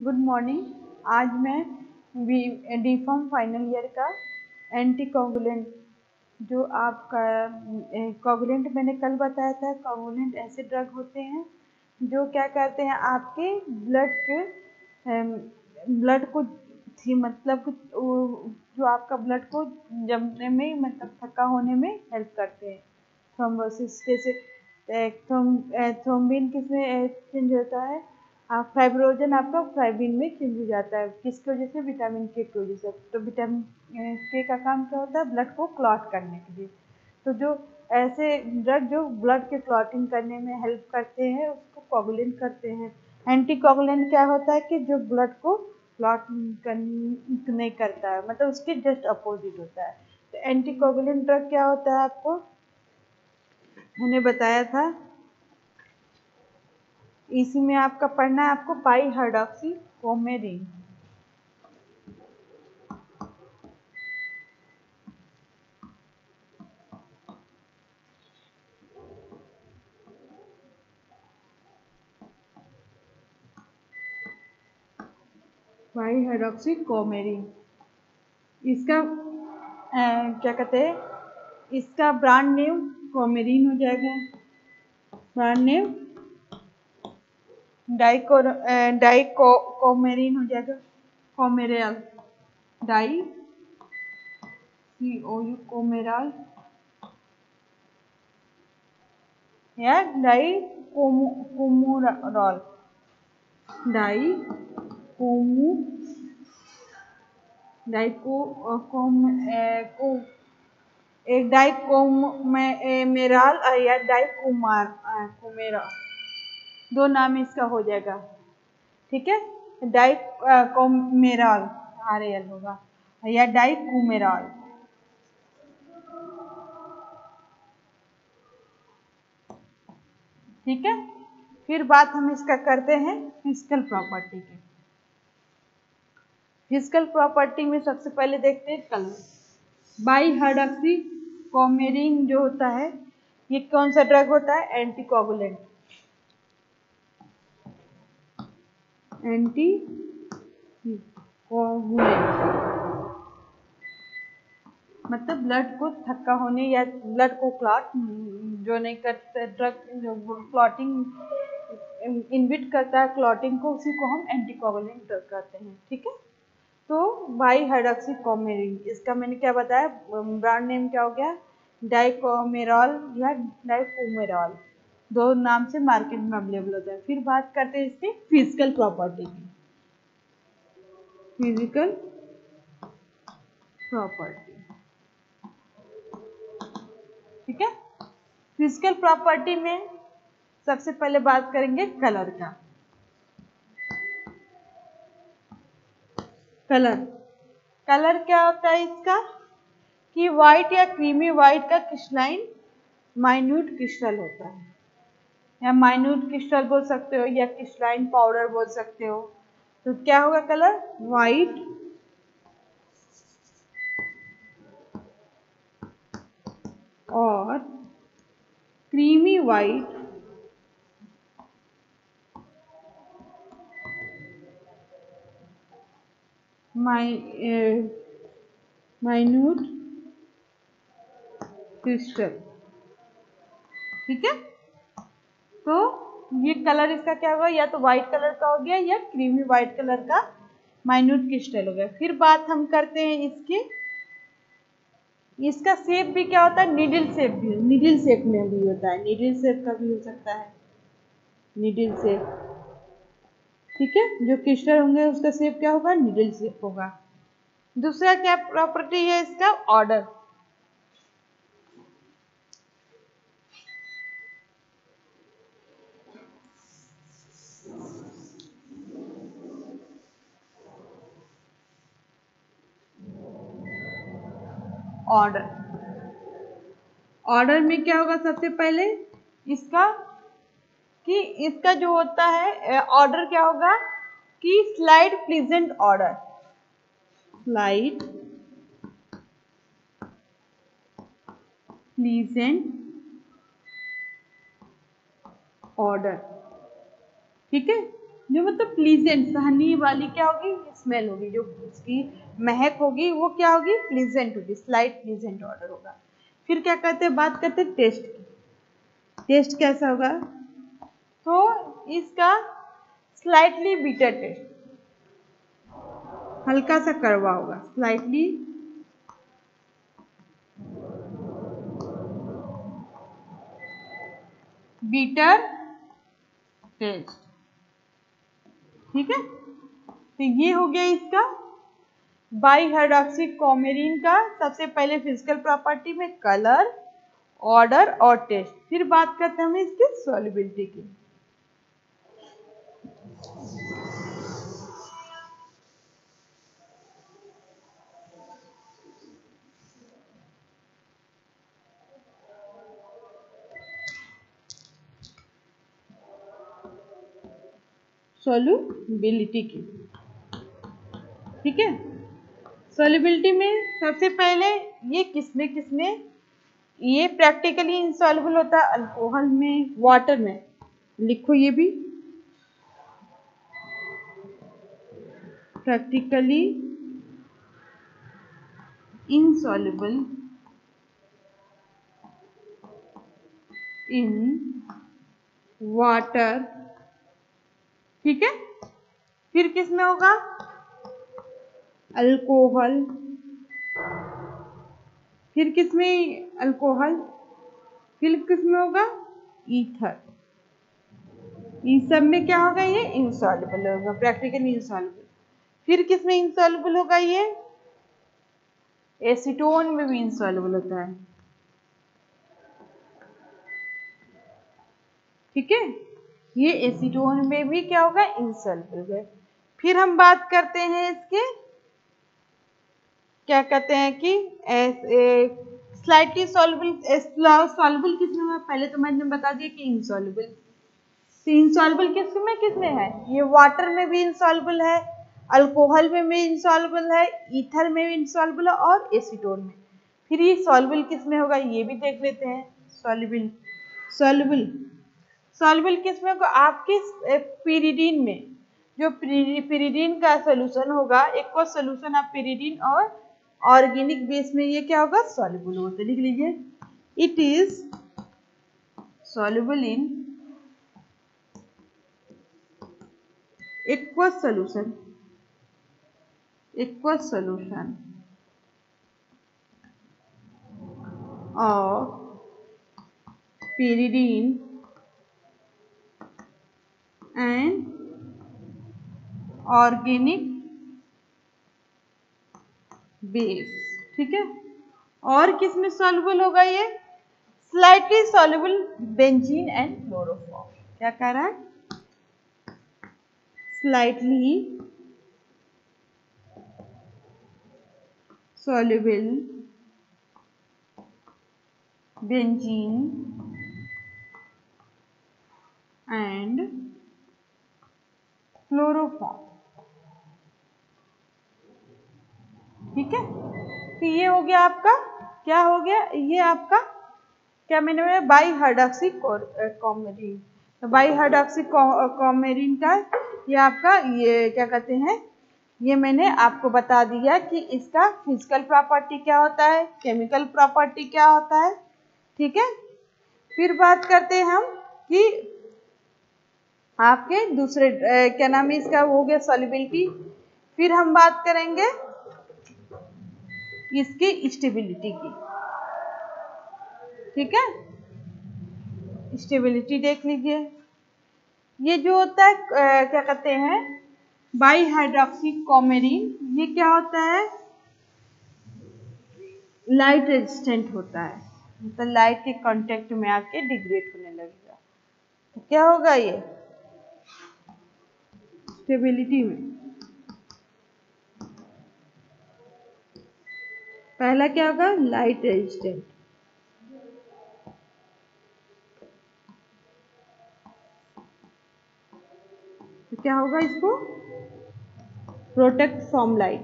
Good morning. आज मैं डी.फार्म final year का एंटी कोगुलेंट जो आपका कोगुलेंट मैंने कल बताया था। कोगुलेंट ऐसे ड्रग होते हैं जो क्या करते हैं, आपके ब्लड को मतलब जो आपका ब्लड को जमने में मतलब थक्का होने में हेल्प करते हैं। थ्रोम्बोसिस जैसे थ्रोम्बिन किसमें चेंज होता है, फाइब्रोजन आपका फाइब्रिन में चेंज हो जाता है। किसकी वजह से? विटामिन के की वजह से। तो विटामिन के का काम क्या होता है? ब्लड को क्लॉट करने के लिए। तो जो ऐसे ड्रग जो ब्लड के क्लॉटिंग करने में हेल्प करते हैं उसको कोगुलेंट करते हैं। एंटी कोगुलेंट क्या होता है कि जो ब्लड को क्लॉट नहीं करता है, मतलब उसके जस्ट अपोजिट होता है। तो एंटी कोगुलेंट ड्रग क्या होता है आपको मैंने बताया था। इसी में आपका पढ़ना है आपको पाई हाइड्रोक्सी कोमेरिन। पाई हाइड्रोक्सी कोमेरिन इसका क्या कहते हैं, इसका ब्रांड नेम कोमेरिन हो जाएगा। ब्रांड नेम कोमेरिन हो जाएगा। कोमेराल कोमेराल या कोमोरॉल एक डाइकोमेराल या कोमेरा, दो नाम इसका हो जाएगा। ठीक है, डाइकोमेराल RAL होगा या डाइकोमेराल। ठीक है, फिर बात हम इसका करते हैं फिजिकल प्रॉपर्टी की। फिजिकल प्रॉपर्टी में सबसे पहले देखते हैं कलर। बाई हाइड्रोक्सी कोमेरिन जो होता है ये कौन सा ड्रग होता है? Anti coagulant. एंटी कोगुलेंट मतलब ब्लड को थक्का होने या ब्लड को क्लॉट जो नहीं करता, ड्रग जो क्लॉटिंग इनहिबिट करता है क्लॉटिंग को, उसी को हम एंटी कोगुलेंट ड्रग कहते हैं। ठीक है, तो बाई हाइड्रोक्सी कोमेरिन इसका मैंने क्या बताया, ब्रांड नेम क्या हो गया? डाइकोमेराल या डाइकोमेराल, दो नाम से मार्केट में अवेलेबल होता है। फिर बात करते हैं इसकी फिजिकल प्रॉपर्टी की। फिजिकल प्रॉपर्टी, ठीक है। फिजिकल प्रॉपर्टी में सबसे पहले बात करेंगे कलर का। कलर क्या होता है इसका कि व्हाइट या क्रीमी व्हाइट का क्रिस्टलाइन माइन्यूट क्रिस्टल होता है, या माइन्यूट क्रिस्टल बोल सकते हो या क्रिस्टलाइन पाउडर बोल सकते हो। तो क्या होगा कलर? व्हाइट और क्रीमी व्हाइट माइन्यूट क्रिस्टल। ठीक है, तो ये कलर इसका क्या होगा? या तो व्हाइट कलर का हो गया या क्रीमी व्हाइट कलर का माइन्यूट क्रिस्टल हो गया। फिर बात हम करते हैं इसका शेप भी क्या होता है? निडल शेप भी, निडल शेप में भी होता है, निडल शेप का भी हो सकता है, निडल शेप। ठीक है, जो क्रिस्टल होंगे उसका शेप क्या होगा? निडल शेप होगा। दूसरा क्या प्रॉपर्टी है इसका? ऑर्डर। ऑर्डर में क्या होगा? सबसे पहले इसका जो होता है ऑर्डर क्या होगा कि slide pleasant order, slide pleasant order. ठीक है, जो मतलब प्लीजेंट, सहनी वाली क्या होगी, स्मेल होगी, जो उसकी महक होगी वो क्या होगी, प्लीजेंट होगी, स्लाइट प्लीजेंट ऑर्डर होगा। फिर क्या कहते हैं, बात करते हैं टेस्ट की। टेस्ट कैसा होगा, तो इसका स्लाइटली बीटर टेस्ट, हल्का सा कड़वा होगा, स्लाइटली बीटर टेस्ट। ठीक है, तो ये हो गया इसका बाई हाइड्रोक्सी कॉमेरिन का सबसे पहले फिजिकल प्रॉपर्टी में कलर, ऑर्डर और टेस्ट। फिर बात करते हैं हम इसकी सॉल्युबिलिटी की। सॉल्युबिलिटी की, ठीक है। सॉल्युबिलिटी में सबसे पहले ये किसमें ये प्रैक्टिकली इनसॉल्युबल होता है, अल्कोहल में, वाटर में, लिखो ये भी प्रैक्टिकली इनसॉल्युबल इन वाटर, ठीक है। फिर किस में होगा, अल्कोहल, फिर किस में अल्कोहल, फिर किस में होगा, ईथर। इन सब में क्या होगा, ये इंसॉल्युबल होगा, प्रैक्टिकली इंसॉल्युबल। फिर किस में इंसॉल्युबल होगा, ये एसीटोन में भी इंसॉल्युबल होता है, ठीक है। ये एसीटोन में भी क्या होगा, इंसॉल्युबल है। फिर हम बात करते हैं इसके, क्या कहते हैं कि स्लाइटली सॉल्युबल, सॉल्युबल किसमें है, पहले तो मैंने बता दिया कि इंसॉल्युबल। इंसॉल्युबल किसमें है, ये वाटर में भी इंसॉल्युबल है, अल्कोहल में भी इंसॉल्युबल है, ईथर में भी इंसॉल्युबल है और एसीटोन में। फिर ये सॉल्युबल किसमें होगा, ये भी देख लेते हैं। सॉल्युबल सॉल्युबल सॉल्युबल किसमें होगा, आपके पिरिडीन में, जो पिरिडीन का सोल्यूशन होगा, एक्वा सोल्यूशन ऑफ पिरिडीन और ऑर्गेनिक बेस में ये क्या होगा, सॉल्युबल होता है। लिख लीजिए, it is soluble in aqueous solution of pyridine and organic base, ठीक है। और किस में सॉल्युबल होगा, ये slightly soluble benzene and chloroform. क्या कह रहा है, slightly soluble benzene and chloroform, ठीक है। तो ये हो गया आपका, क्या हो गया, ये आपका क्या मैंने बाई हाइड्रोक्सी कॉमेरिन। तो बाई हाइड्रोक्सी कॉमेरिन का ये आपका, ये क्या कहते हैं, ये मैंने आपको बता दिया कि इसका फिजिकल प्रॉपर्टी क्या होता है, केमिकल प्रॉपर्टी क्या होता है, ठीक है। फिर बात करते हैं हम कि आपके दूसरे क्या नाम है इसका, वो हो गया सॉल्युबिलिटी। फिर हम बात करेंगे इसकी स्टेबिलिटी की, ठीक है। स्टेबिलिटी देख लीजिए, ये जो होता है क्या कहते हैं, बाई हाइड्रोक्सी कॉमेरिन, ये क्या होता है, लाइट रेजिस्टेंट होता है, मतलब लाइट के कांटेक्ट में आके डिग्रेड होने लगेगा। तो क्या होगा, ये स्टेबिलिटी में पहला क्या होगा, लाइट रेजिस्टेंट, तो क्या होगा, इसको प्रोटेक्ट फ्रॉम लाइट।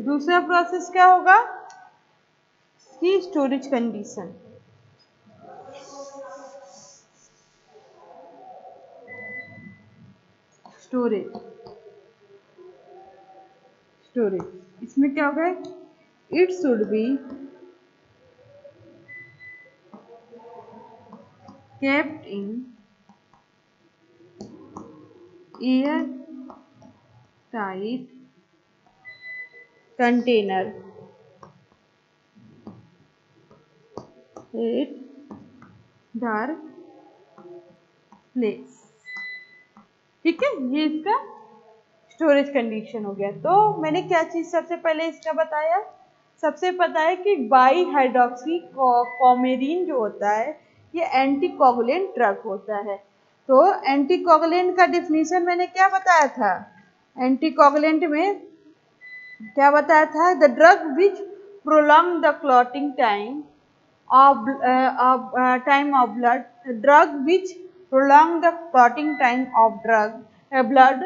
दूसरा प्रोसेस क्या होगा, की स्टोरेज कंडीशन। स्टोरेज इसमें क्या होगा, it should be kept in air tight container at dark place। ठीक है, ये इसका स्टोरेज कंडीशन हो गया। तो मैंने क्या चीज सबसे पहले इसका बताया, सबसे पता है कि बाई हाइड्रोक्सी कॉमेरिन जो होता है ये एंटीकोगुलेंट ड्रग होता है। तो एंटीकोगुलेंट का डिफिनीशन मैंने क्या बताया था, एंटीकोगुलेंट में क्या बताया था, the drug which prolong the clotting time of time of blood, drug which prolong the clotting time of blood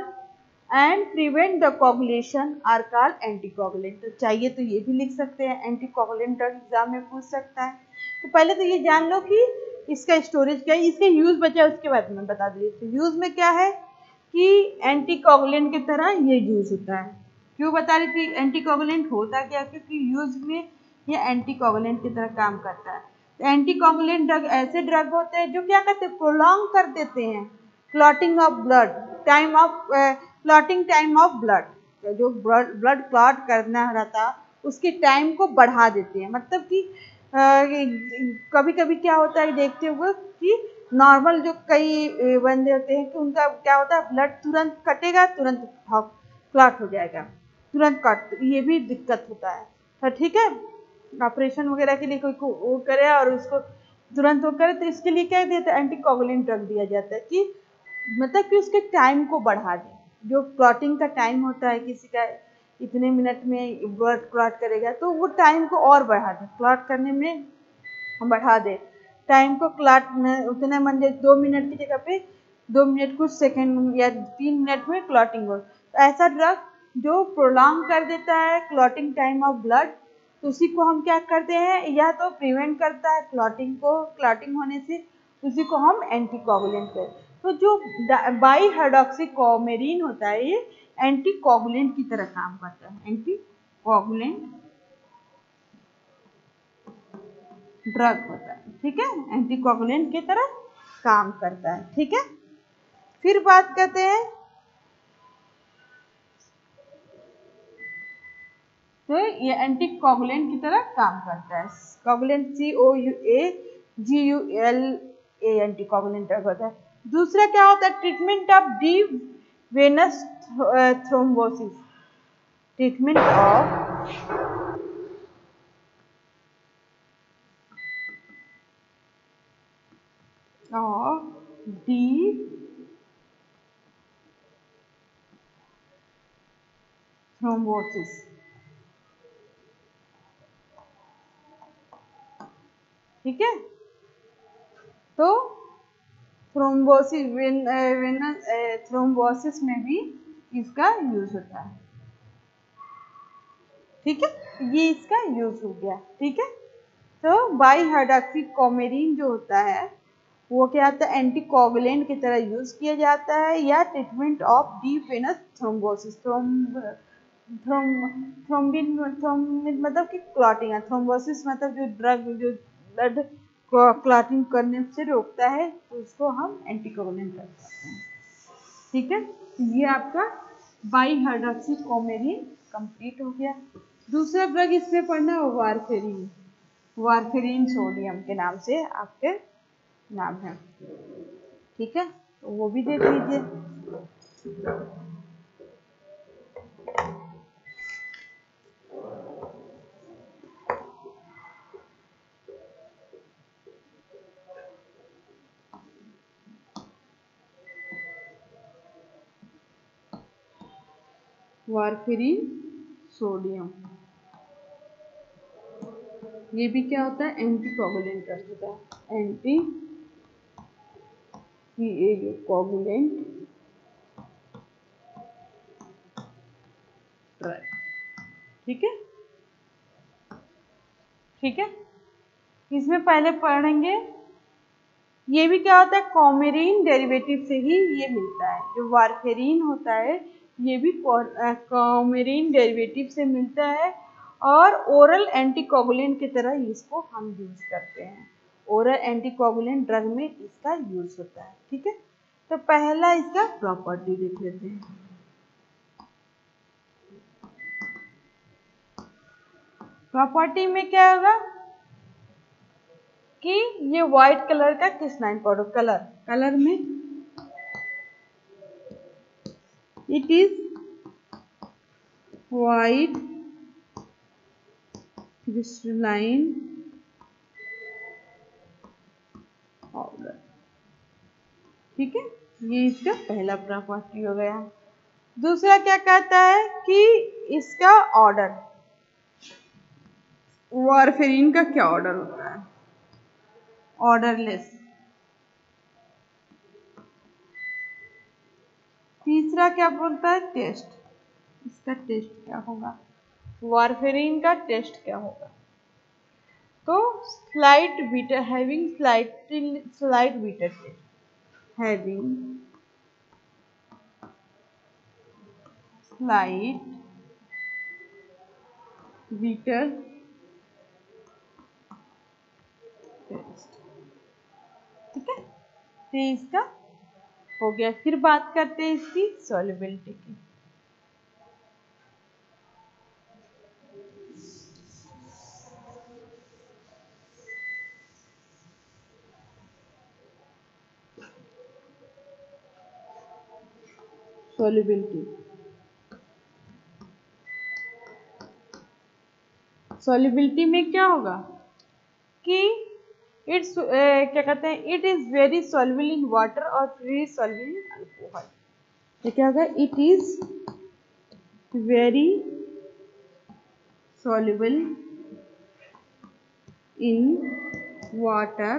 and prevent the coagulation are called anticoagulant। तो चाहिए तो ये भी लिख सकते हैं, एंटीकोगुलेंट ड्रग एग्जाम में पूछ सकता है। तो पहले तो ये जान लो कि इसका स्टोरेज क्या है, इसका यूज बचा उसके बाद में बता दीजिए। तो यूज में क्या है कि एंटीकोगुलेंट की तरह ये यूज होता है। क्यों बता रही थी एंटीकोगुलेंट होता क्या, क्योंकि यूज में ये एंटीकोगुलेंट की तरह काम करता है। तो एंटीकोगुलेंट ड्रग ऐसे ड्रग होते हैं जो क्या करते हैं, प्रोलॉन्ग कर देते हैं clotting of blood time of clotting time of blood, जो ब्लड क्लॉट करना रहता उसके टाइम को बढ़ा देते हैं। मतलब कि कभी कभी क्या होता है देखते हुए कि नॉर्मल जो कई बंदे होते हैं कि उनका क्या होता है, ब्लड तुरंत कटेगा, तुरंत क्लॉट हो जाएगा, तुरंत कट, ये भी दिक्कत होता है। तो ठीक है, ऑपरेशन वगैरह के लिए कोई को वो करे और उसको तुरंत वो करे, तो इसके लिए क्या देते हैं, एंटीकोगुलेंट ड्रग दिया जाता है कि मतलब कि उसके टाइम को बढ़ा दे। जो क्लॉटिंग का टाइम होता है किसी का इतने मिनट में ब्लड क्लॉट करेगा, तो वो टाइम को और बढ़ा दे, क्लॉट करने में बढ़ा दे टाइम को। क्लॉट उतने मान लीजिए 2 मिनट की जगह पे 2 मिनट कुछ सेकेंड या 3 मिनट में क्लॉटिंग हो। तो ऐसा ड्रग जो प्रोलॉन्ग कर देता है क्लॉटिंग टाइम ऑफ ब्लड, तो उसी को हम क्या करते हैं, या तो प्रिवेंट करता है क्लॉटिंग को, क्लॉटिंग होने से, उसी को हम एंटीकोगुलेंट कहते हैं। तो जो बाई हाइड्रोक्सी कॉमेरिन होता है ये एंटीकोगुलेंट की तरह काम करता है, एंटीकोगुलेंट ड्रग होता है। ठीक है, एंटीकोगुलेंट की तरह काम करता है। ठीक है, फिर बात करते हैं, तो ये एंटीकोगुलेंट की तरह काम करता है। कोगुलेंट COUAGULA एंटीकोगुलेंट ड्रग होता है। दूसरा क्या होता है, treatment of deep venous thrombosis, treatment of deep thrombosis. ठीक है, तो थ्रोम्बोसिस वेनस थ्रोम्बोसिस में भी इसका यूज होता है। ठीक है, ये इसका यूज हो गया। ठीक है, तो बाई हाइड्रोक्सी कॉमेरिन जो होता है वो क्या होता है, एंटीकोगुलेंट की तरह यूज किया जाता है, या treatment of deep venous thrombosis, thrombin मतलब कि क्लॉटिंग है, थ्रोम्बोसिस मतलब जो ड्रग जो ब्लड क्लॉटिंग करने से रोकता है, तो उसको हम एंटीकोगुलेंट कहते हैं। ठीक है, ये आपका बाई हाइड्रोक्सी कॉमेरिन कंप्लीट हो गया। दूसरा ड्रग इसमें पढ़ना है वारफेरिन, वारफेरिन सोडियम के नाम से आपके नाम है। ठीक है, तो वो भी देख लीजिए। वारफेरिन सोडियम, ये भी क्या होता है, एंटीकोगुलेंट ड्रग होता है, एंटीकोगुलेंट ड्रग। ठीक है, ठीक है। इसमें पहले पढ़ेंगे ये भी क्या होता है, कॉमेरीन डेरिवेटिव से ही ये मिलता है। जो वारफेरिन होता है ये भी कॉमेरीन डेरिवेटिव से मिलता है और ओरल एंटीकोगुलेंट की तरह इसको हम यूज करते हैं। ओरल एंटीकोगुलेंट ड्रग में इसका यूज होता है। ठीक है, तो पहला इसका प्रॉपर्टी देख लेते हैं। प्रॉपर्टी में क्या होगा कि ये व्हाइट कलर का क्रिस्टलाइन पाउडर, कलर में it is white crystalline powder. ठीक है, ये इसका पहला प्रॉपर्टी हो गया। दूसरा क्या कहता है कि इसका ऑर्डर, वारफेरिन का क्या ऑर्डर होता है, ऑर्डरलेस। तीसरा क्या बोलता है, टेस्ट, इसका टेस्ट क्या होगा, वारफेरिन का टेस्ट क्या होगा। तो slight bitter, having slight bitter test, having slight bitter test. ठीक है, तो इसका हो गया। फिर बात करते हैं इसकी सॉल्युबिलिटी की। सॉल्युबिलिटी में क्या होगा कि इट्स क्या कहते हैं, it is very soluble in water और फ्री सॉल्युबल इन अल्कोहल। तो क्या होगा, it is very soluble in water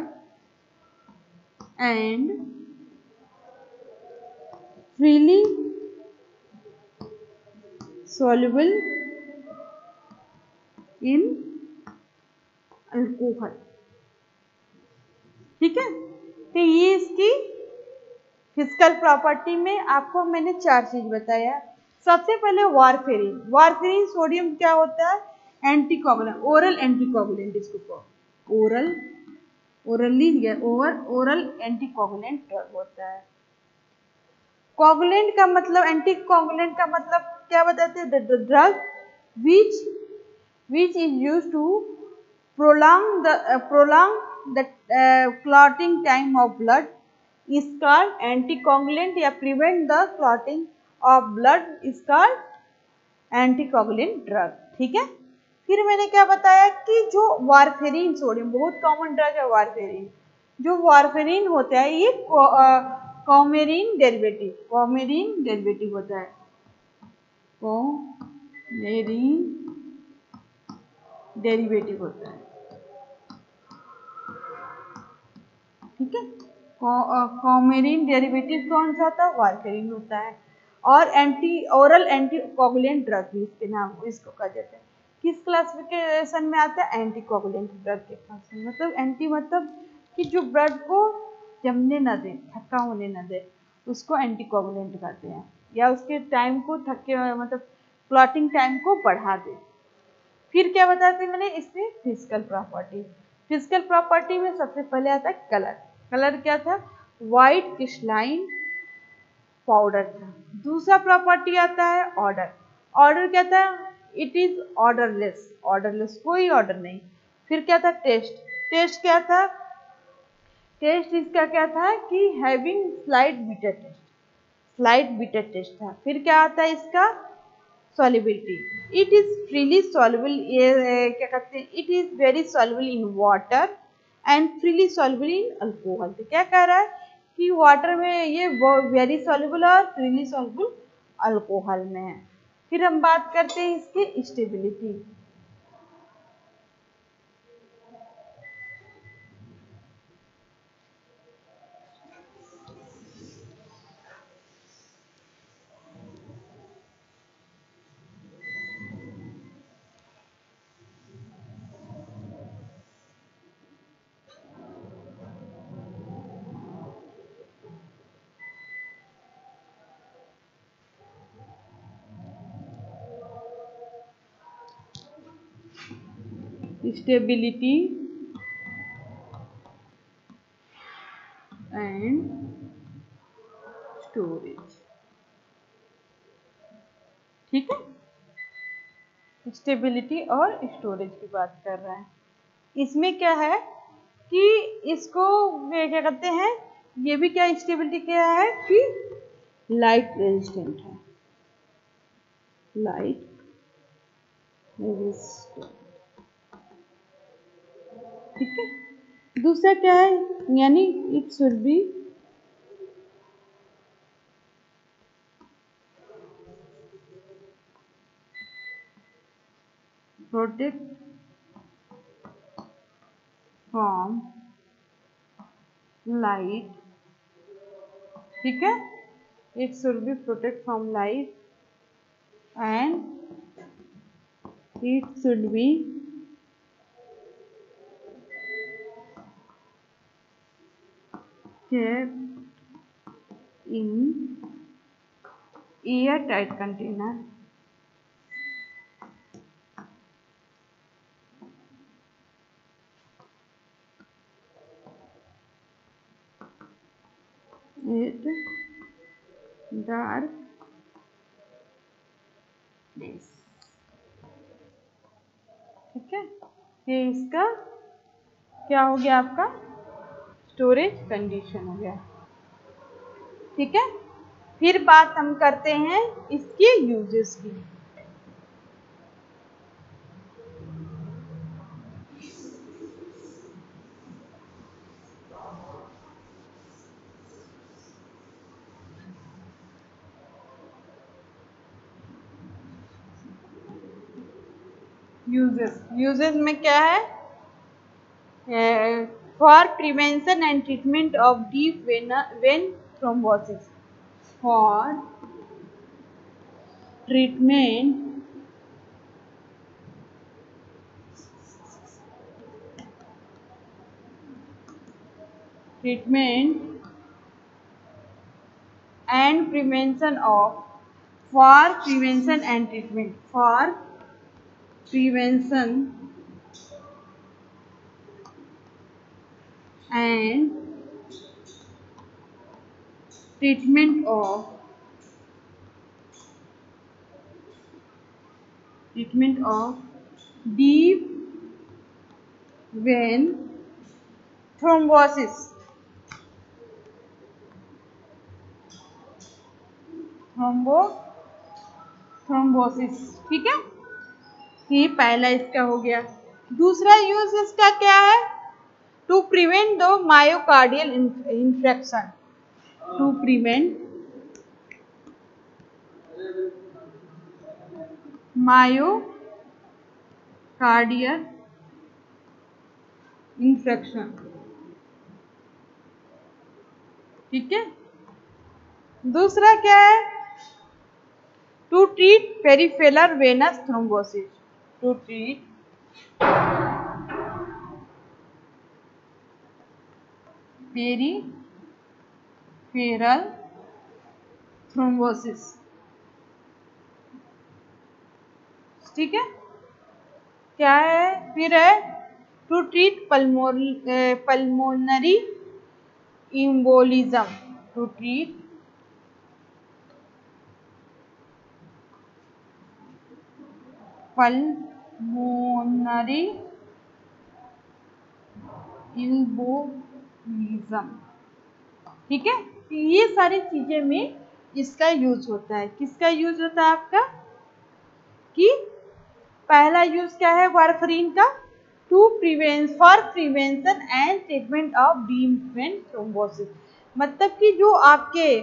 and freely soluble in alcohol। ठीक है, तो ये इसकी फिजिकल प्रॉपर्टी में आपको मैंने 4 चीज बताया। सबसे पहले वारफेरिन, वारफेरिन सोडियम क्या होता है, एंटीकोगुलेंट, ओरल एंटीकोगुलेंट, इसको ओरल एंटीकोगुलेंट ड्रग होता है। कोगुलेंट का मतलब, एंटीकोगुलेंट का मतलब क्या बताते हैं, the drug which is used to prolong the clotting time of blood is called anticoagulant, या prevent the clotting of blood is called anticoagulant drug। ठीक है, फिर मैंने क्या बताया कि जो वारफेरिन सोडियम, बहुत कॉमन ड्रग है वारफेरिन। जो वारफेरिन होता है ये कॉमेरीन डेरिवेटिव होता है, कॉमेरीन डेरिवेटिव होता है। ठीक है, कॉमेरीन डेरिवेटिव कौन सा होता है, वारफेरिन होता है। और ओरल एंटीकोगुलेंट ड्रग भी इसके नाम, इसको कहा जाता है। किस क्लासिफिकेशन में आता है, एंटीकोगुलेंट ड्रग के पास। मतलब एंटी मतलब कि जो ब्लड को जमने न दे, थक्का होने न दे, उसको एंटीकोगुलेंट कहते हैं, या उसके टाइम को मतलब क्लॉटिंग टाइम को बढ़ा दे। फिर क्या बताया थी मैंने, इसमें फिजिकल प्रॉपर्टी। फिजिकल प्रॉपर्टी में सबसे पहले आता है कलर क्या था, व्हाइट क्रिस्टलाइन पाउडर था। दूसरा प्रॉपर्टी आता है ऑर्डर क्या था, इट इज ऑर्डरलेस, कोई ऑर्डर नहीं। फिर क्या था, टेस्ट क्या था, टेस्ट इसका क्या था कि हैविंग स्लाइट बीटर टेस्ट था। फिर क्या आता है इसका, solubility, it is freely soluble, क्या कहते हैं, it is very soluble in water and freely soluble in alcohol. तो क्या कह रहा है कि वाटर में ये वेरी सॉल्युबल और फ्रीली सॉल्युबल अल्कोहल में है। फिर हम बात करते हैं इसकी स्टेबिलिटी। Stability and storage. ठीक है, स्टेबिलिटी और स्टोरेज की बात कर रहे हैं। इसमें क्या है कि इसको क्या कहते हैं, ये भी क्या स्टेबिलिटी क्या है कि लाइट रेजिस्टेंट है, लाइट रेजिस्टेंट। ठीक है, दूसरा क्या है, यानी it should be protect from light. ठीक है, it should be protect from light and it should be kept in airtight container at dark place। ठीक है, ये इसका क्या हो गया, आपका स्टोरेज कंडीशन हो गया। ठीक है, फिर बात हम करते हैं इसके यूजेस की। यूजेस में क्या है, for prevention and treatment of deep vein thrombosis, for treatment and prevention of, for prevention and treatment, for prevention and treatment of deep vein thrombosis, thrombosis. ठीक है, ये पहला इसका हो गया। दूसरा यूज इसका क्या है, to prevent the myocardial infarction, to prevent myocardial infarction. ठीक है, दूसरा क्या है, to treat peripheral venous thrombosis, to treat peripheral thrombosis. ठीक है, क्या है, फिर है to treat pulmonary embolism, to treat pulmonary embolism. ठीक है, ये सारी चीजें में इसका यूज होता है। किसका यूज होता है आपका, कि पहला यूज क्या है वारफरीन का, to for prevention and treatment of deep vein thrombosis. मतलब कि जो आपके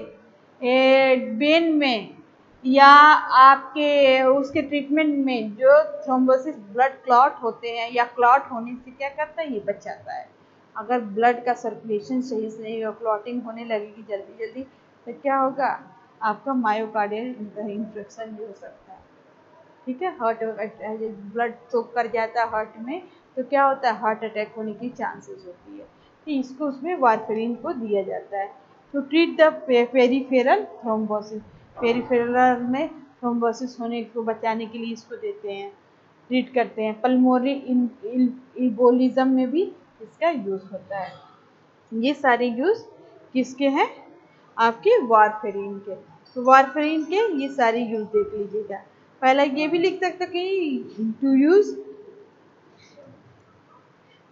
वेन में या आपके उसके ट्रीटमेंट में जो थ्रोम्बोसिस ब्लड क्लॉट होते हैं या क्लॉट होने से क्या करता है, ये बचाता है। अगर ब्लड का सर्कुलेशन सही से नहीं होगा, क्लॉटिंग होने लगेगी जल्दी जल्दी, तो क्या होगा, आपका मायोकार्डियल इंफ्रेक्शन भी हो सकता है। ठीक है, हार्ट ब्लड सोक कर जाता है हार्ट में, तो क्या होता है, हार्ट अटैक होने की चांसेस होती है। तो इसको उसमें वारफरीन को दिया जाता है to treat the peripheral thrombosis. Peripheral में थ्रोम्बोसिस होने को बचाने के लिए इसको देते हैं। ट्रीट करते हैं। पल्मोनरी इम्बोलिज्म में भी इसका यूज होता है। ये सारे यूज किसके हैं? आपके वारफेरिन के। तो वारफेरिन के ये सारे यूज देख लीजिएगा। पहला ये भी लिख सकते कि to use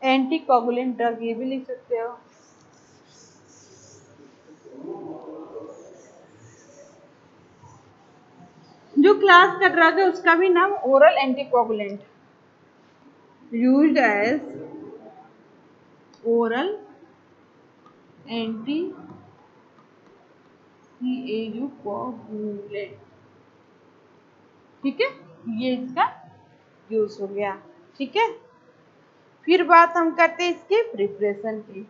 anticoagulant drug, ये भी लिख सकते हो। जो क्लास का ड्रग है उसका भी नाम oral anticoagulant, used as oral anticoagulant. ठीक है, ये इसका यूज हो गया। ठीक है, फिर बात हम करते हैं इसके प्रिपरेशन की।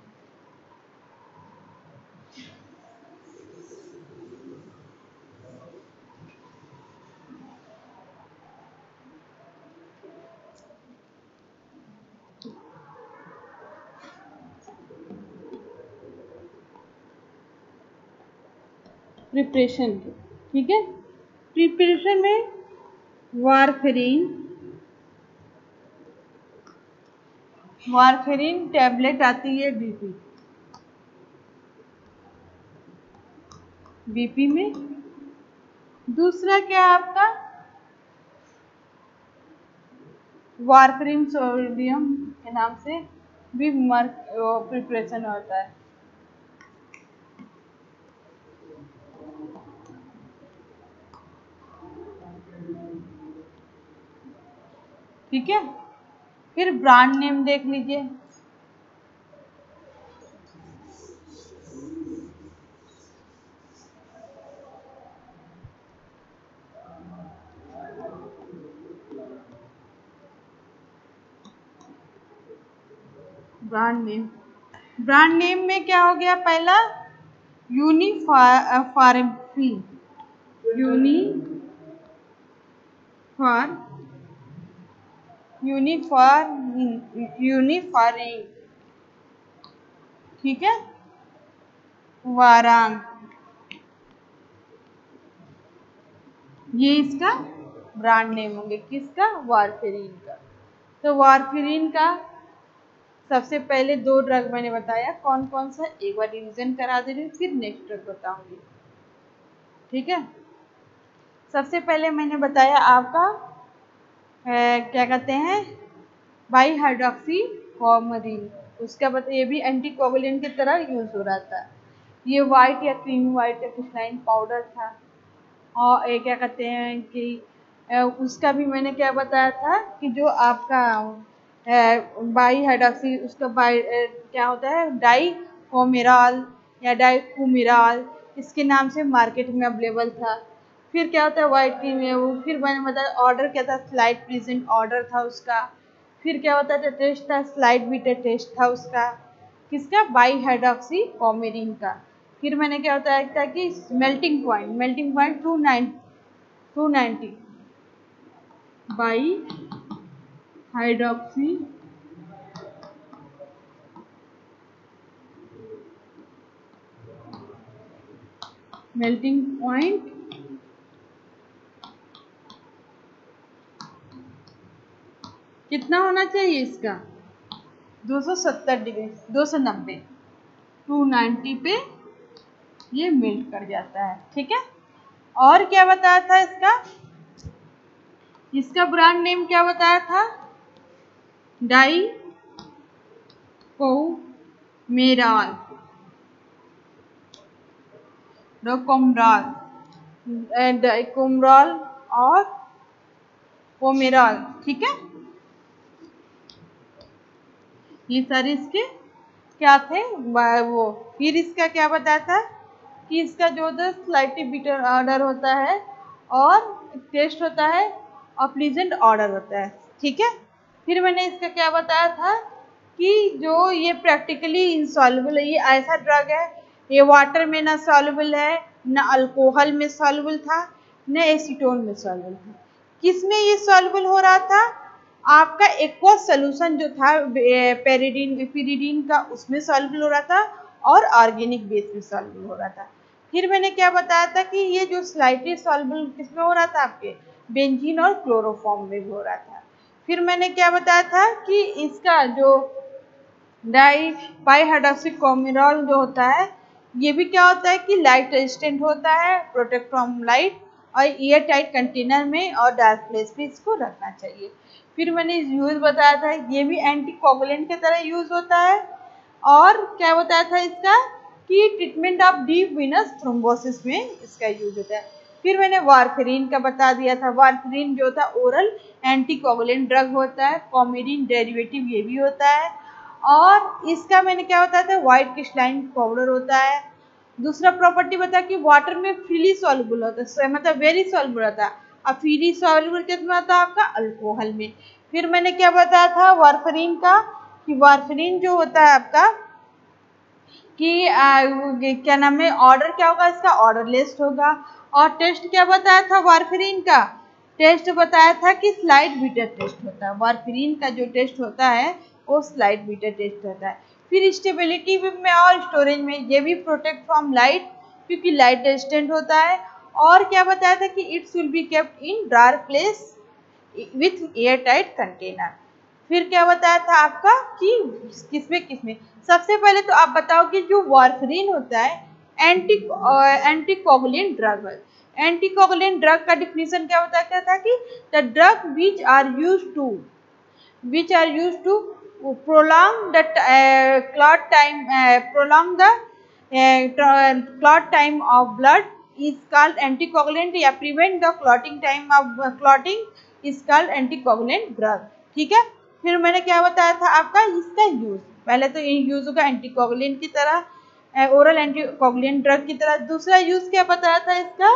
प्रिपरेशन की, ठीक है। प्रिपरेशन में वारफेरिन टैबलेट आती है बीपी में। दूसरा क्या है आपका वारफेरिन सोडियम के नाम से भी प्रिपरेशन होता है। ठीक है, फिर ब्रांड नेम देख लीजिए। ब्रांड नेम में क्या हो गया? पहला यूनिफार्मिन, यूनिफारिन, ठीक है। वारांग, ये इसका ब्रांड नेम होंगे। किसका? वारफेरिन का। तो वारफेरिन का सबसे पहले 2 ड्रग मैंने बताया, कौन कौन सा, एक बार रिवीजन करा दे रही हूँ, फिर नेक्स्ट ड्रग बताऊंगी। ठीक है, सबसे पहले मैंने बताया आपका क्या कहते हैं बाई हाइड्रोक्सीफॉर्मरीन। उसका बता, ये भी एंटीकोगुलेंट की तरह यूज हो रहा था। ये वाइट या क्रीमी वाइट या क्रिस्टलाइन पाउडर था। और ये क्या कहते हैं कि उसका भी मैंने क्या बताया था कि जो आपका बाई हाइड्रोक्सी, उसका क्या होता है डाइकोमेराल या डाइकुमिराल, इसके नाम से मार्केट में अवेलेबल था। फिर क्या होता है वाइट क्रीम है वो, फिर मैंने बताया ऑर्डर क्या था, स्लाइड प्रेजेंट ऑर्डर था उसका। फिर क्या होता था टेस्ट था, स्लाइड बीटा टेस्ट था उसका। किसका? बाई हाइड्रोक्सी कॉमेरिन का। फिर मैंने क्या बताया था कि melting point 290 by hydroxy melting point कितना होना चाहिए इसका? 270 डिग्री, 290, 290 पे ये मेल्ट कर जाता है। ठीक है, और क्या बताया था इसका ब्रांड नेम क्या बताया था? डाइकोमेराल, डाइकोमराल और कोमेराल। ठीक है, ये सारे इसके क्या थे वो। फिर इसका क्या बताया था कि इसका जो स्लाइटली बिटर ऑर्डर होता है और टेस्ट होता है और प्लीजेंट ऑर्डर होता है। ठीक है, फिर मैंने इसका क्या बताया था कि जो ये प्रैक्टिकली इंसॉल्युबल है, ये ऐसा ड्रग है, ये वाटर में ना सॉल्युबल है, ना अल्कोहल में सॉल्युबल था, ना एसीटोन में सॉल्युबल था। किस में ये सॉल्युबल हो रहा था? आपका एक्वस सोल्यूशन जो था पेरिडीन का, उसमें सॉल्युबल हो रहा था और ऑर्गेनिक बेस में सॉल्युबल हो रहा था। फिर मैंने क्या बताया था कि ये जो स्लाइटली सॉल्युबल किसमें हो रहा था? आपके बेंजीन और क्लोरोफॉर्म में भी हो रहा था। फिर मैंने क्या बताया था कि इसका जो डाई पाई हाइड्रोक्सीकोमिनॉल जो होता है, ये भी क्या होता है कि लाइट रेजिस्टेंट होता है, प्रोटेक्ट फ्रॉम लाइट, और एयर टाइट कंटेनर में और डार्क प्लेस पे इसको रखना चाहिए। फिर मैंने यूज बताया था, ये भी एंटी कोगुलेंट की तरह यूज होता है। और क्या बताया था इसका कि treatment of deep Venus thrombosis में इसका यूज होता है। फिर मैंने वारफेरिन का बता दिया था, वारफेरिन जो था ओरल एंटी कोगुलेंट ड्रग होता है, कॉमेडिन डेरिवेटिव ये भी होता है। और इसका मैंने क्या बताया था, व्हाइट क्रिस्टलाइन पाउडर होता है। दूसरा प्रॉपर्टी बता कि वाटर में फ्रीली सॉल्युबल होता है, मतलब वेरी सॉल्युबल होता है। अब फ्रीली सॉल्युबल किसमें होता है आपका, अल्कोहल में। फिर मैंने क्या बताया था वारफेरिन का कि वारफेरिन जो होता है आपका कि क्या नाम है, ऑर्डर क्या होगा इसका, ऑर्डर लिस्ट होगा। और टेस्ट क्या बताया था वारफेरिन का, टेस्ट बताया था कि स्लाइड बीटा टेस्ट होता है। वारफेरिन का जो टेस्ट होता है वो स्लाइड बीटा टेस्ट होता है। फिर स्टेबिलिटी में और स्टोरेज में ये भी प्रोटेक्ट फ्रॉम लाइट, क्योंकि लाइट रेजिस्टेंट होता है। और क्या बताया था कि it's will be kept in dark place with air tight container. फिर क्या बताया था आपका कि किसमें किसमें, सबसे पहले तो आप बताओ कि जो वारफेरिन होता है एंटी कोगुलेंट ड्रग है। एंटी कोगुलेंट ड्रग का डिफिनीशन क्या बताया था कि the drug which are used to prolong the clot time, clot time of blood is called anticoagulant, या prevent the clotting time of clotting is called anticoagulant drug। ठीक है। फिर मैंने क्या बताया था आपका इसका यूज, पहले तो ये यूज होगा एंटीकोगुलेंट की तरह, ओरल एंटीकोगुलेंट ड्रग की तरह। दूसरा यूज क्या बताया था इसका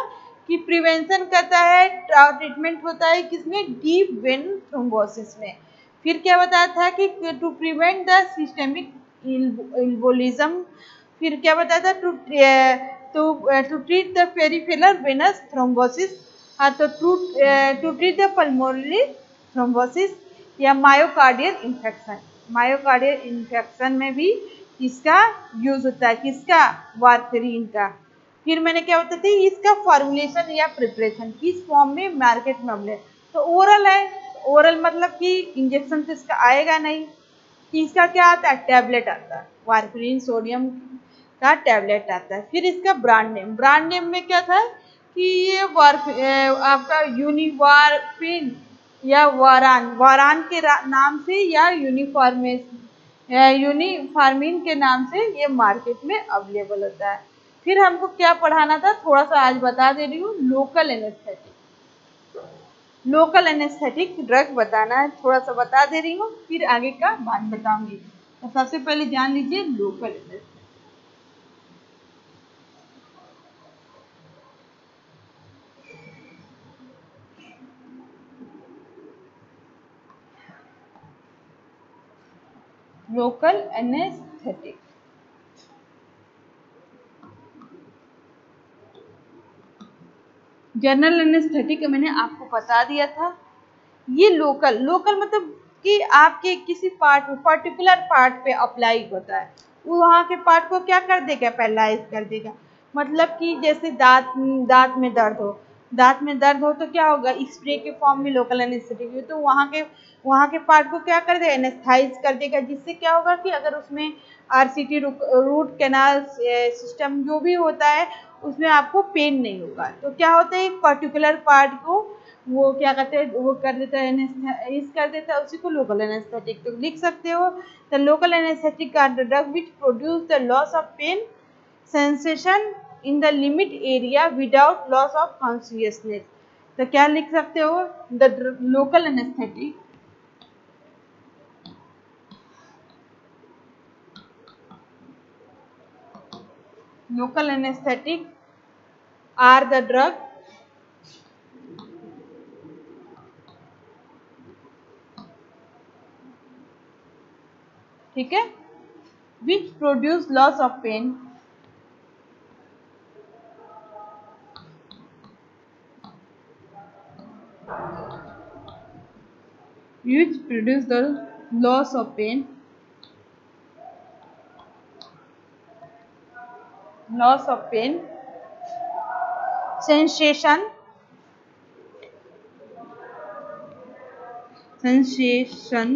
कि प्रिवेंशन करता है, ट्रीटमेंट होता है किसमें, डीप वेन थ्रोम्बोसिस में। फिर क्या बताया था कि to prevent the systemic embolism. फिर क्या बताया था to treat the peripheral venous thrombosis, हाँ तो to treat the pulmonary thrombosis या मायोकार्डियल इन्फेक्शन। मायोकार्डियल इन्फेक्शन में भी इसका यूज होता है, किसका, वारफेरिन का। फिर मैंने क्या बताया था इसका फॉर्मुलेशन या प्रिपरेशन किस फॉर्म में मार्केट में अवेलेबल, तो ओरल है, ओरल मतलब कि इंजेक्शन से इसका आएगा नहीं, कि इसका क्या आता है, टैबलेट आता है, वारफेरिन सोडियम का टैबलेट आता है। फिर इसका ब्रांड नेम में क्या था कि ये आपका यूनिवारफिन या वारान के नाम से या यूनिफार्मिन के नाम से ये मार्केट में अवेलेबल होता है। फिर हमको क्या पढ़ाना था, थोड़ा सा आज बता दे रही हूँ, लोकल एनेस्थेटिक ड्रग बताना है, थोड़ा सा बता दे रही हूँ, फिर आगे का बात बताऊंगी। तो सबसे पहले जान लीजिए local anaesthetic. Local anaesthetic, general anaesthetic मैंने आपको बता दिया था। ये लोकल मतलब कि आपके किसी पार्ट पर्टिकुलर पार्ट पे अप्लाई होता है, वो वहाँ के पार्ट को क्या कर देगा, पैरालाइज कर देगा। मतलब कि जैसे दांत में दर्द हो तो क्या होगा, स्प्रे के फॉर्म में लोकल एनेस्थेटिक, तो वहाँ के पार्ट को क्या कर देगा, एनेस्थाइज कर देगा, जिससे क्या होगा कि अगर उसमें आरसीटी रूट कैनाल सिस्टम जो भी होता है उसमें आपको पेन नहीं होगा। तो क्या होता है, एक पर्टिकुलर पार्ट को वो क्या करते हैं, वो कर देता है एनेस्थेटाइज कर देता है, उसी को लोकल एनेस्थेटिक। तो लिख सकते हो the local anaesthetic are the drug which produce the loss of pain sensation in the limit area without loss of consciousness. तो क्या लिख सकते हो, the local anaesthetic are the drug ठीक है, which produce loss of pain which produce the loss of pain sensation sensation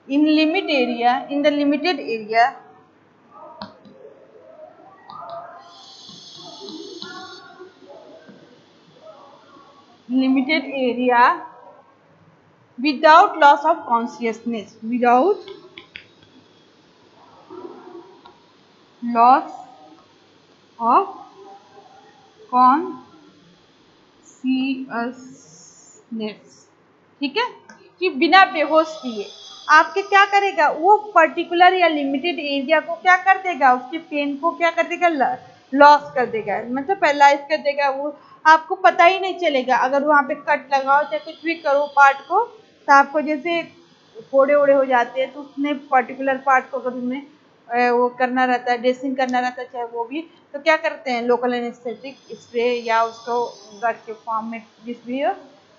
in the limited area without loss of consciousness, without loss of consciousness। ठीक है, कि बिना बेहोश किए आपके क्या करेगा, वो पर्टिकुलर या लिमिटेड एरिया को क्या कर देगा, उसके पेन को क्या कर देगा, लॉस कर देगा, मतलब पैरालाइज कर देगा। वो आपको पता ही नहीं चलेगा। अगर वहाँ पे कट लगाओ चाहे कुछ भी करो पार्ट को, तो आपको जैसे फोड़े ओड़े हो जाते हैं, तो उसने पर्टिकुलर पार्ट को अगर उसमें वो करना रहता है, ड्रेसिंग करना रहता है, चाहे वो भी, तो क्या करते हैं, लोकल एनेस्थेटिक स्प्रे या उसको ड्रग के फॉर्म में जिस भी हो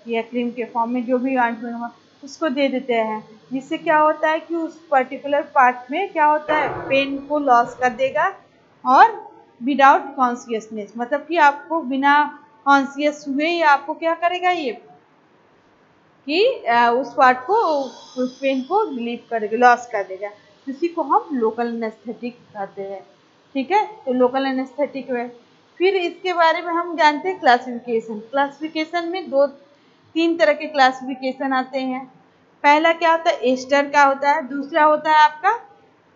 या क्रीम के फॉर्म में जो भी ऑइंटमेंट उसको दे देते हैं, जिससे क्या होता है कि उस पर्टिकुलर पार्ट में क्या होता है, पेन को लॉस कर देगा और विदाउट कॉन्शियसनेस, मतलब कि आपको बिना कॉन्शियस हुए या आपको क्या करेगा ये कि उस पार्ट को, उस पेन को रिलीव करेगा, लॉस कर देगा। इसी को हम लोकल एनेस्थेटिक कहते हैं। ठीक है, तो लोकल एनेस्थेटिक में फिर इसके बारे में हम जानते हैं क्लासिफिकेशन। क्लासिफिकेशन में तीन तरह के क्लासिफिकेशन आते हैं। पहला क्या होता है, एस्टर का होता है, दूसरा होता है आपका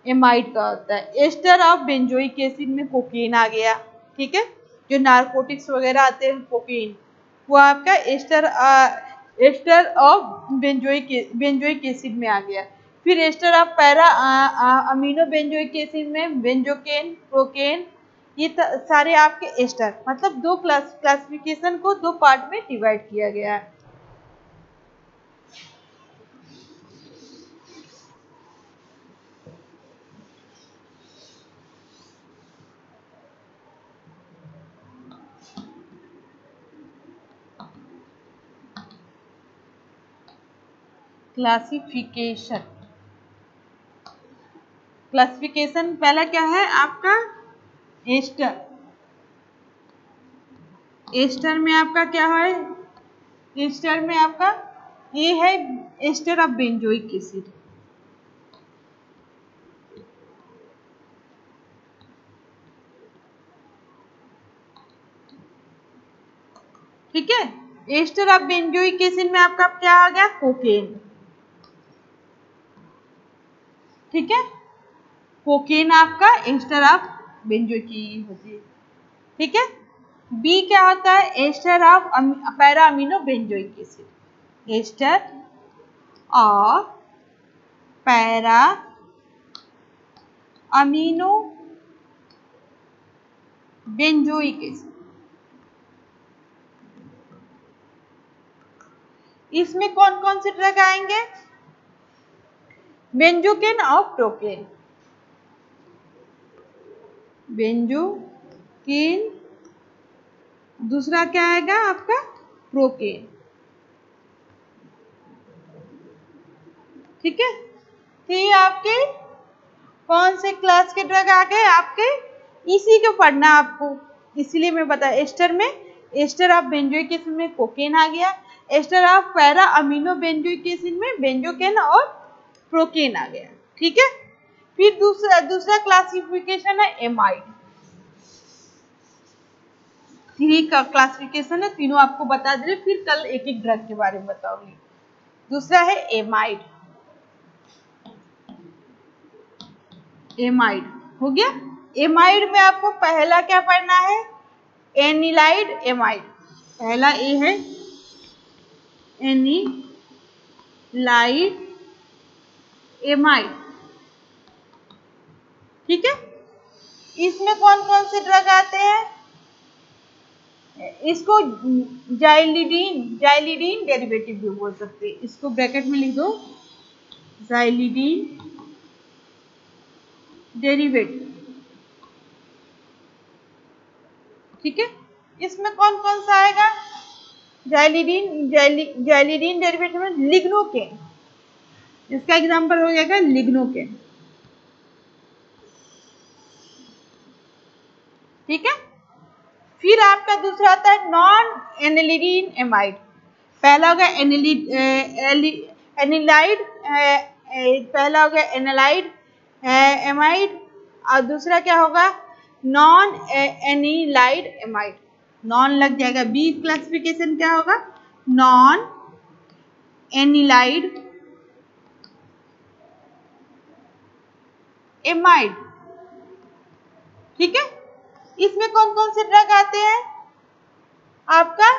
एमाइड का होता है। एस्टर ऑफ बेंजोइक एसिड में कोकीन आ गया। ठीक है, जो नारकोटिक्स वगैरह आते हैं कोकीन, वो आपका एस्टर ऑफ बेंजोइक एसिड में आ गया। फिर ester of para amino benzoic acid में बेंजोकेन, प्रोकेन, ये सारे आपके एस्टर, मतलब दो क्लासिफिकेशन को दो पार्ट में डिवाइड किया गया है। क्लासिफिकेशन पहला क्या है आपका, एस्टर। एस्टर में आपका क्या है, एस्टर में आपका ये है एस्टर ऑफ बेंजोइक एसिड। ठीक है, एस्टर ऑफ बेंजोइक एसिड में आपका क्या आ गया, कोकेन। ठीक है, कोकेन आपका एस्टर ऑफ बेंजोइक होती है। ठीक है, बी क्या होता है, ester of para amino benzoic acid. Ester of para amino benzoic acid. इसमें कौन कौन से ड्रग आएंगे, बेंजोकेन और प्रोकेन। बेंजोकेन, दूसरा क्या आएगा आपका, प्रोकेन। ठीक है, तो ये आपके कौन से क्लास के ड्रग आ गए आपके, इसी को पढ़ना आपको, इसीलिए मैं बता, एस्टर में एस्टर ऑफ बेंजोइक एसिड में कोकेन आ गया, ester of para amino benzoic acid में बेंजोकेन और प्रोकेन आ गया। ठीक है, फिर दूसरा क्लासिफिकेशन है एमाइड। थ्री का क्लासिफिकेशन है, तीनों आपको बता दे, फिर कल एक एक ड्रग के बारे में बताऊंगी। दूसरा है एमाइड। एमाइड हो गया। एमाइड में आपको पहला क्या पढ़ना है, एनिलाइड एमाइड। पहला ए है एनिलाइड एमाइड। ठीक है, इसमें कौन कौन से ड्रग आते हैं, इसको जाइलिडीन डेरिवेटिव भी बोल सकते हैं, इसको ब्रैकेट में लिख दो, जाइलिडीन डेरिवेटिव। ठीक है, इसमें कौन कौन सा आएगा, जाइलिडीन डेरिवेटिव में लिग्नोकेन, इसका एग्जांपल हो जाएगा लिग्नोकेन। ठीक है, फिर आपका दूसरा आता है नॉन एनिलीन एमाइड। पहला हो गया एनिलाइड, पहला हो गया एनालाइड एमाइड, और दूसरा क्या होगा नॉन एनिलाइड एमाइड। नॉन लग जाएगा, बी क्लासिफिकेशन क्या होगा नॉन एनिलाइड एमाइड। ठीक है, इसमें कौन कौन से ड्रग आते हैं आपका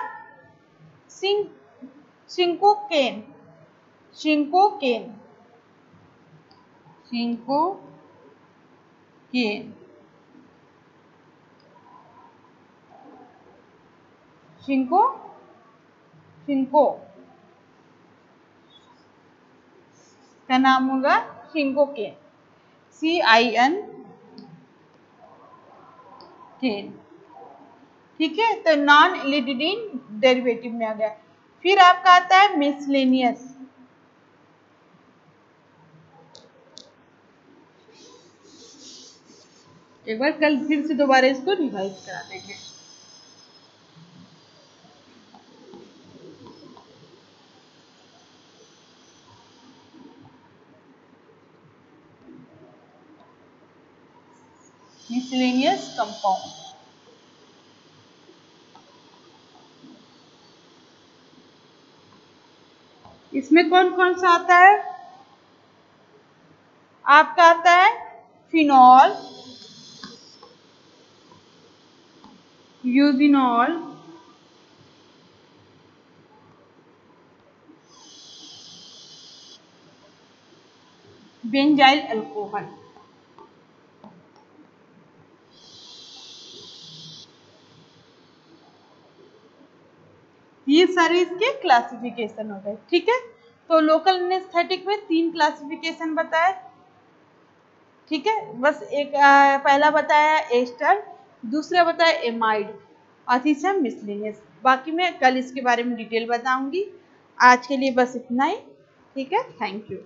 सिंकोकेन, सिंकोकेन, सिंकोकेन, सिंको का नाम होगा सिंकोकेन, CIN केन। ठीक है, तो नॉन लिडिडीन डेरिवेटिव में आ गया। फिर आपका आता है मिसलेनियस, एक बार कल फिर से दोबारा इसको रिवाइज करा देंगे। मिसलेनियस कंपाउंड, इसमें कौन कौन सा आता है आपका आता है फिनॉल, यूजिनॉल, बेंजाइल अल्कोहल। ये सारे इसके क्लासिफिकेशन हो गए। ठीक है, तो लोकल एनेस्थेटिक में 3 क्लासिफिकेशन बताए। ठीक है, बस एक पहला बताया एस्टर, दूसरा बताया एमाइड, और तीसरा मिसलेनियस। बाकी मैं कल इसके बारे में डिटेल बताऊंगी। आज के लिए बस इतना ही। ठीक है, थैंक यू।